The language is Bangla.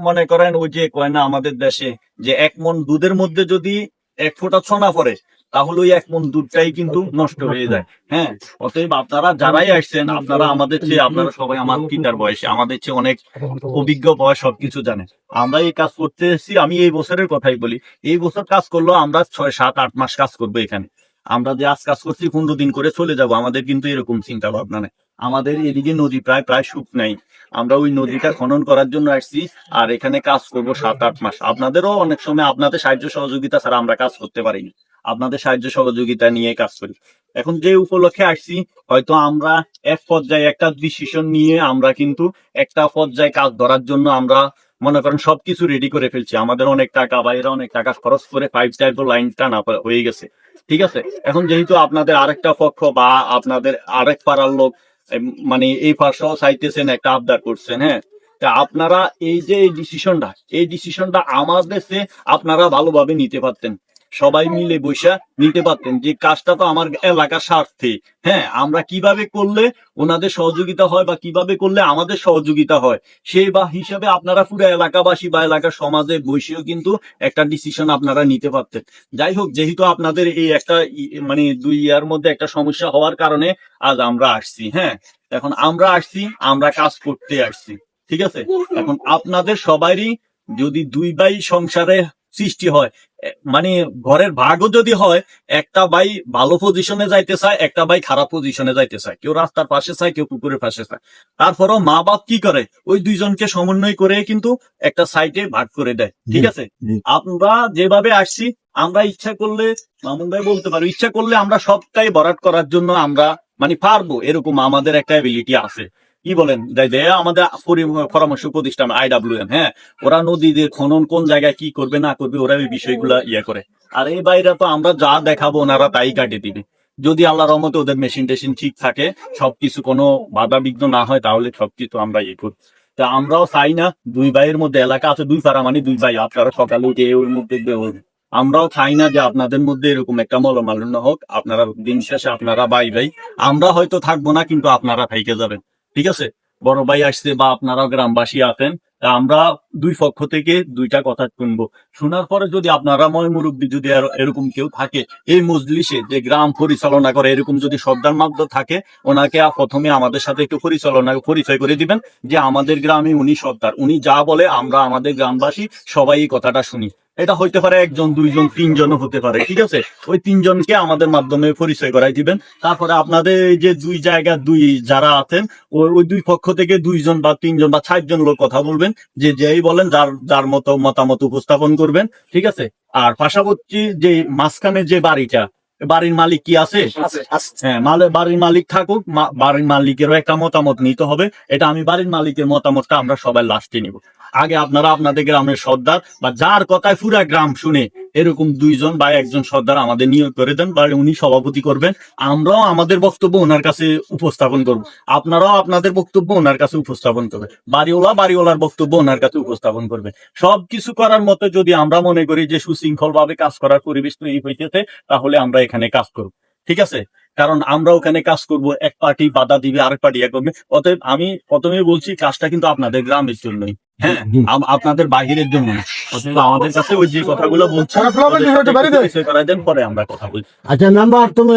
মনে করেন ওই যে কয় না আমাদের দেশে যে 1 মণ দুধের মধ্যে যদি 1 ফোঁটা ছনা পড়ে তাহলে ওই 1 মণ দুধটাই কিন্তু নষ্ট হয়ে যায়। হ্যাঁ, অতএব আপনারা যারাই আসছেন আপনারা আমাদের চেয়ে, আপনারা সবাই আমার পিতার বয়সে, আমাদের চেয়ে অনেক অভিজ্ঞ বয়স, সবকিছু জানেন। আমরা এই কাজ করতে এসেছি, আমি এই বছরের কথাই বলি, এই বছর কাজ করলেও আমরা 6, 7, 8 মাস কাজ করবো এখানে। আমরা যে আজ কাজ করছি 15 দিন করে চলে যাব, আমাদের কিন্তু এরকম চিন্তা ভাবনা নেই। আমাদের এদিকে নদী প্রায় প্রায় শুক নাই, আমরা ওই নদীটা খনন করার জন্য আসছি, আর এখানে কাজ করব 7, 8 মাস। আপনাদেরও অনেক সময় আপনাদের সাহায্য সহযোগিতা ছাড়া আমরা কাজ করতে পারিনি, আপনাদের সাহায্য সহযোগিতা নিয়ে কাজ করি। এখন যে উপলক্ষে আসছি, হয়তো আমরা এক পর্যায়ে একটা ডিসিশন নিয়ে আমরা কিন্তু একটা পর্যায়ে কাজ ধরার জন্য আমরা মনে করেন সবকিছু রেডি করে ফেলছি। আমাদের অনেক টাকা, বাইরে অনেক টাকা খরচ করে 5 লাইন টানা হয়ে গেছে। ঠিক আছে, এখন যেহেতু আপনাদের আরেকটা পক্ষ বা আপনাদের আরেক পাড়ার লোক মানে এই পাশাও চাইতেছেন, একটা আবদার করছেন, হ্যাঁ, তা আপনারা এই যে এই ডিসিশনটা আমাদের আপনারা ভালোভাবে নিতে পারতেন, সবাই মিলে বৈশা নিতে পারতেন যে কাজটা তো আমার এলাকার স্বার্থে। হ্যাঁ, আমরা কিভাবে করলে ওনাদের সহযোগিতা হয় বা কিভাবে করলে আমাদের সহযোগিতা হয় সেই বা হিসাবে আপনারা পুরো এলাকাবাসী বা এলাকার সমাজে বসেও কিন্তু একটা ডিসিশন আপনারা নিতে পারতেন। যাই হোক, যেহেতু আপনাদের এই একটা মানে 2 ইয়ার মধ্যে একটা সমস্যা হওয়ার কারণে আজ আমরা আসছি। হ্যাঁ, এখন আমরা আসছি, আমরা কাজ করতে আসছি। ঠিক আছে, এখন আপনাদের সবারই যদি 2 ভাই সংসারে সৃষ্টি হয়, মানে ঘরের ভাগও যদি হয়, একটা ভাই ভালো পজিশনে যাইতে চায়, একটা ভাই খারাপ পজিশনে যাইতে চায়, কেউ রাস্তার পাশে চায়, কেউ পুকুরের পাশে চায়। তারপরও মা বাপ কি করে, ওই দুইজনকে সমন্বয় করে কিন্তু একটা সাইটে ভাগ করে দেয়। ঠিক আছে, আমরা যেভাবে আসছি, আমরা ইচ্ছা করলে, মামুন ভাই বলতে পারো, ইচ্ছা করলে আমরা সবটাই ভরাট করার জন্য আমরা মানে পারবো, এরকম আমাদের একটা এবিলিটি আছে। কি বলেন, আমাদের পরামর্শ প্রতিষ্ঠান IWM, হ্যাঁ, ওরা নদীদের খনন কোন জায়গায় কি করবে না করবে ওরা এই বিষয়গুলা করে। আর এই বাইরে তো আমরা যা দেখাবো ওনারা তাই কাটে দিবে। যদি আল্লাহর রহমতে ওদের মেশিন টেশিন ঠিক থাকে, সবকিছু কোনো বাধা বিঘ্ন না হয়, তাহলে সবকিছু আমরা করি। তা আমরাও চাই না 2 ভাইয়ের মধ্যে, এলাকা আছে 2 পাড়া মানে 2 ভাই, আপনারা সকালে উঠে ওর মধ্যে আমরাও চাই না যে আপনাদের মধ্যে এরকম একটা মলমালিন্য হোক। আপনারা দিন শেষে আপনারা ভাই ভাই, আমরা হয়তো থাকবো না কিন্তু আপনারা থাইকে যাবেন। ঠিক আছে, বড় ভাই আসছে বা আপনারা গ্রামবাসী আছেন, তা আমরা 2 পক্ষ থেকে 2টা কথা শুনবো। শোনার পরে যদি আপনারা ময় মুরব্বী যদি এরকম কেউ থাকে এই মজলিসে, যে গ্রাম পরিচালনা করে, এরকম যদি সর্দার মাদ্দ থাকে, ওনাকে প্রথমে আমাদের সাথে একটু পরিচয় করে দিবেন যে আমাদের গ্রামে উনি সর্দার, উনি যা বলে আমরা আমাদের গ্রামবাসী সবাই এই কথাটা শুনি। এটা হইতে পারে 1 জন 2 জন 3 জনও হতে পারে। ঠিক আছে, ওই 3 জনকে আমাদের মাধ্যমে পরিচয় করাই দিবেন। তারপরে আপনাদের এই যে 2 জায়গা 2 যারা আছেন, ওই 2 পক্ষ থেকে 2 জন বা 3 জন বা 4 জন লোক কথা বলবেন, যে যেই বলেন যার মতো মতামত উপস্থাপন করবেন। ঠিক আছে, আর পাশাপাশি যে মাঝখানে যে বাড়িটা, বাড়ির মালিক কি আছে? হ্যাঁ, বাড়ির মালিক থাকুক, বাড়ির মালিকেরও একটা মতামত নিতে হবে। এটা আমি বাড়ির মালিকের মতামতটা আমরা সবাই লাস্টে নিব। আগে আপনারা আপনাদের গ্রামের সর্দার বা যার কথায় পুরা গ্রাম শুনে, এরকম 2 জন বা 1 জন সর্দার আমাদের নিয়োগ করে দেন, বা উনি সভাপতি করবেন। আমরাও আমাদের বক্তব্য ওনার কাছে উপস্থাপন করব, আপনারাও আপনাদের বক্তব্য ওনার কাছে উপস্থাপন করবে, বাড়িওয়ালার বক্তব্য ওনার কাছে উপস্থাপন করবে। সবকিছু করার মতো যদি আমরা মনে করি যে সুশৃঙ্খল ভাবে কাজ করার পরিবেশ তৈরি হইতেছে, তাহলে আমরা এখানে কাজ করব। ঠিক আছে, কারণ আমরা ওখানে কাজ করব, এক পার্টি বাধা দিবে, আরেক পার্টি ইয়ে করবে। অতএব আমি প্রথমে বলছি, কাজটা কিন্তু আপনাদের গ্রামের জন্যই, হ্যাঁ, আপনাদের বাহিরের জন্য না। অতএব আমাদের কাছে ওই যে কথাগুলো বলছি, পরে আমরা কথা বলছি। আচ্ছা, নাম্বার তুমি